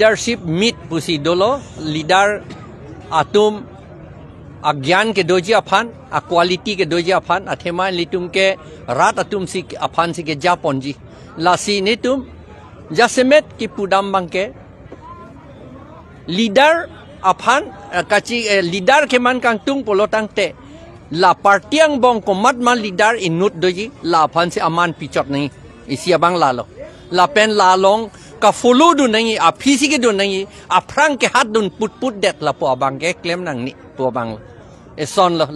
leadership meet pusi dolo leader atum agyan ke doji aphan a quality ke doji aphan athema litum ke rat atum si aphan si ke japonji lasi netum jasemet ki pudam bangke leader aphan kaci leader ke man kang tung polotang te la partiang bong komat man leader inut doji la aphan si aman pichot nahi isi abang lalo la pen lalong ka follow du nahi a phisi ke du nahi a prang ke hat dun put det la po abang ke claim nang ni po abang eson lo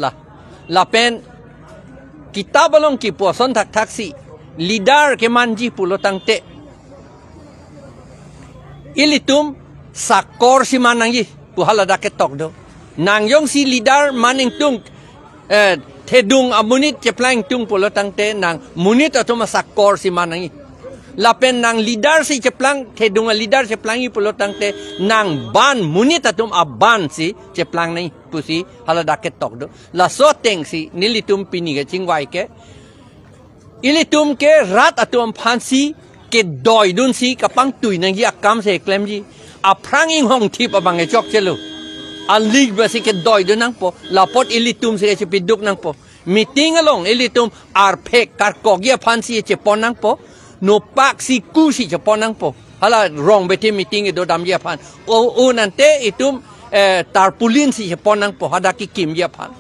la pen kita balong ki po son thak taksi leader ke manji pulotang te ilitum sakor si manang yi puhala da ke tok do nang yong si leader maning tung thedung amunit cheplang tung pulotang te nang munit atoma sakor si manang yi lapen nang leader si cheplang thedung leader cheplang yi pulotang te nang ban munit atum aban si cheplang nai pusi hala da ke tok do la so teng si nilitum pini ke chingwai ke ilitum ke rat atum phansi ke doi dun si kapang tui nang yi akam se klem ji a pranging hong tip abang e chok chelo a lig ba si ke doi dun nang po la pot ilitum se che piduk nang po meeting along ilitum arpek kar kogia phansi che pon nang po no pak si ku si che pon nang po hala wrong beti meeting e do dam ya phan o nante itum tarpulin si che pon nang po hada ki kim ya phan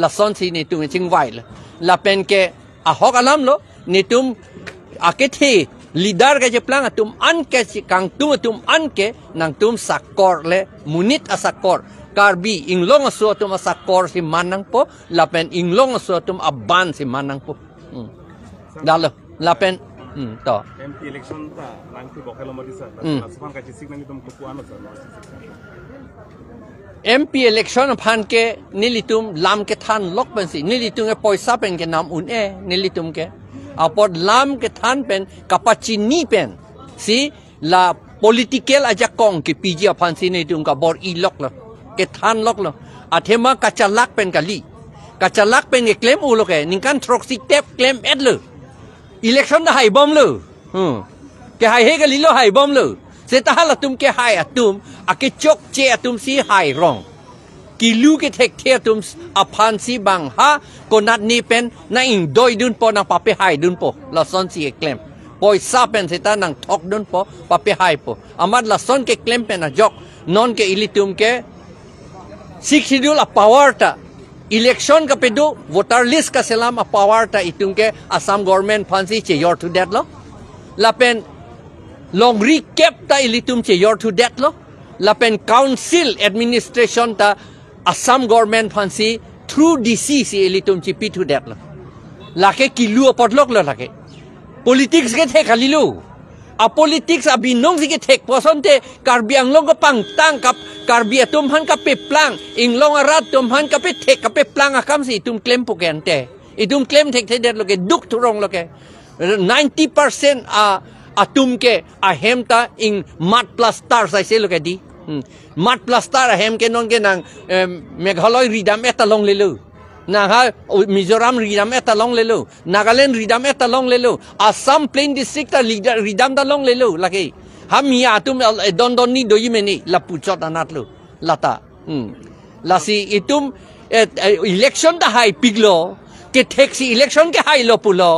la son si ni tung chingwai la pen ke a hok alam lo ni tum akethe leader ka jeplang atum anke kang tum anke nang tum sakor le munit asakor karbi inglong aso tum asakor si manang po lapen inglong aso tum aban si manang po dalo lapen to MP election ta nang tu bokelo mari sa lapan ka chisik nang tum ku ano sa MP election phan ke nilitum lam ke than lok pen si nilitum ke poisa pen ke nam un nilitum ke apod lam ke than pen kapachini pen si la political aja kong ke piji aphan si nilitum ka bor I lok lo ke than lok lo athema kachalak pen kali kachalak pen ke claim u lo ke ningkan troxy tap claim ed lo election da hai bom lo ke hai he ke lilo hai bom lo setahala tum ke hai atum ake chok che atum si hai rong kilu ke thek the atum aphan si bang ha konat ni pen na ing doi dun po na pape hai dun po la son si ke claim poi sa pen seta nang thok dun po pape hai po amat la son ke claim pen a jok non ke ilitum ke sik schedule a power ta election ka pedu voter list ka selam a power ta itum ke Assam government phansi che yor to that lo la pen long recap ta ilitum che yor to that lo lapen council administration ta Assam government phansi through DC si ilitum chi pi to that lo lake kilu potlok lo lake politics ke the khalilu a politics abi nong si ke thek posonte karbi anglong ka pang tang kap karbi atum han ka pe plang inglong arat tum han ka pe thek ka pe plang akam si tum claim pokente itum claim thek the that lo ke duk thurong lo ke 90% atum ke ahem ta ing mat plaster sai se lo ke di mat plaster ahem ke non ke nang Meghalaya ridam eta long lelu naga Mizoram ridam eta long lelu Nagaland ridam eta long lelu Assam plain district ridam da long lelu lagi ham ya atum don ni do yimeni la puchot anat lu lata lasi itum election da hai piglo ke taxi election ke hai lo pulo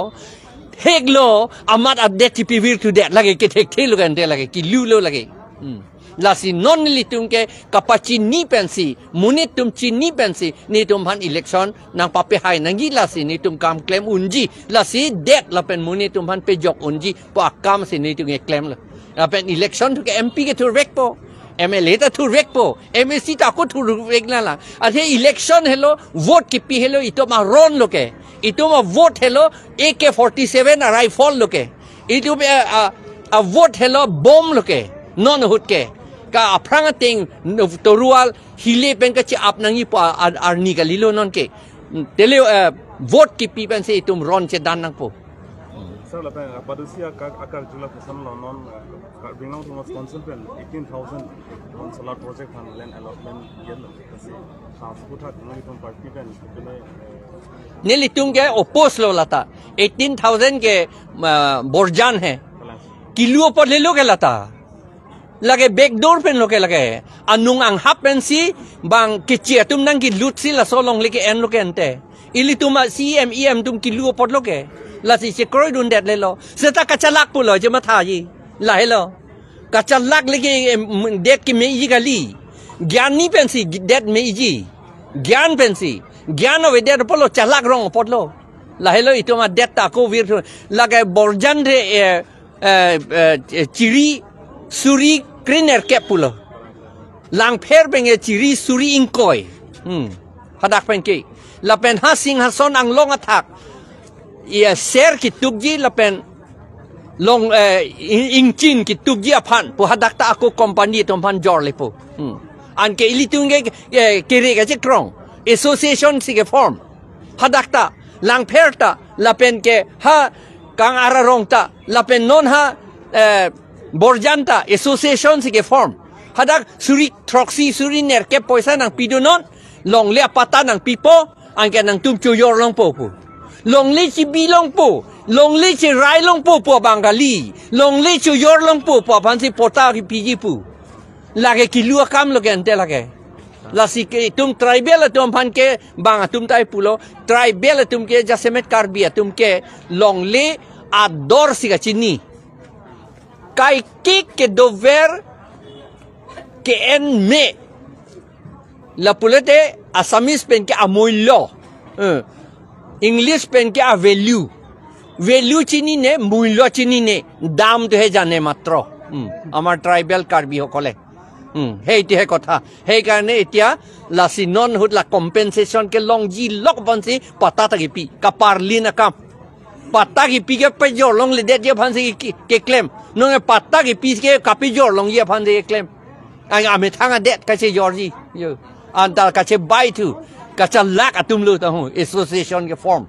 heglo amat update tipivir to that lagi ke thek thelu kan de lagi ki lulo lagi lasi non litum ke kapachi ni pensi munitum chi ni pensi ni tum han election nang pape hai nangi lasi ni tum kam claim unji lasi det la pen munitum han pe jok unji po akam si ni tum ke claim la pen election to ke MP ke to rek po MLA ta to rek po MSC ta ko to rek na la athe election hello vote ki pi hello ito ma ron lo ke ito ma vote hello AK-47 rifle lo ke ito a vote hello bomb lo ke non hut ke ka aprang ting torual hile pen ka chi ap nangi po arni ka lilo non ke tele vote ki pi pen se itum ron che dan nang po sir la pen padusia akar jula pesan non bring out was consultant 18000 on solar project and land allotment yellow kasi transport hat ngi tom party pen nili tung ke oppose lo lata 18000 ke borjan hai kilo पर ले लो के लता lagi backdoor pen lo ke lagi anung ang happen si bang kecil tum nang ki lut si la solong lagi en lo ke ente ili tuma CM tum ki lu pot lo ke la si se kroi dun det le lo seta kacalak pu lo je ma tha yi la he lo kacalak lagi det ki me yi gali ज्ञान नहीं Pence date में इजी ज्ञान पेंसी ज्ञान वे डेट पोलो चलाक रंग पोलो लाहेलो इतो मा डेट ताको वीर लगे बोर्जन रे चिरी सुरी क्रीनर केपुलो लांग फेर बेंगे चिरी सुरी इंकोय हदाक पेंके लपेन हा सिंह हा सोन अंग लोंग अथाक ये शेर की तुगजी लपेन लोंग इंचिन की तुगजी अफान पु हदाक ता ako company tompan jor lepo an ke ilitunge kere ga krong association si ke form hadakta lang pherta lapen ke ha kang ararong ta lapen non ha borjanta association si ke form hadak suri troxy suri ner ke poisa nang pidonon long le pata nang pipo an ke nang tum chuyor long po pu long le chi bi long po long le chi rai long po po bangali long le chuyor long po po phansi pota ki piji pu lagi kilua kam lo gente lagi lasi ke tum tribal tum pan ke bang tum tai pulo tribal tum ke jasemet karbia tum ke longle ador siga chini kai kik ke dover ke en me la pulete asamis pen ke amoilo english pen ke a value chini ne muilo chini ne dam to he jane matro amar tribal karbi hokole Haiti হে কথা সেইকাৰণে এতিয়া লাসি নন হুড লা কম্পেনসেশন के long जी लक बनसी पता तक पी कपारली न काम पता की पी के पे जो long ले दे जे फंसी के क्लेम नो पता की पी के कापी जो long ये फंसी के क्लेम आई आमे थांगा दे कसे जॉर्जी यो अंतर कसे बाय टू कचा लाक तुम लो त हूं एसोसिएशन के फॉर्म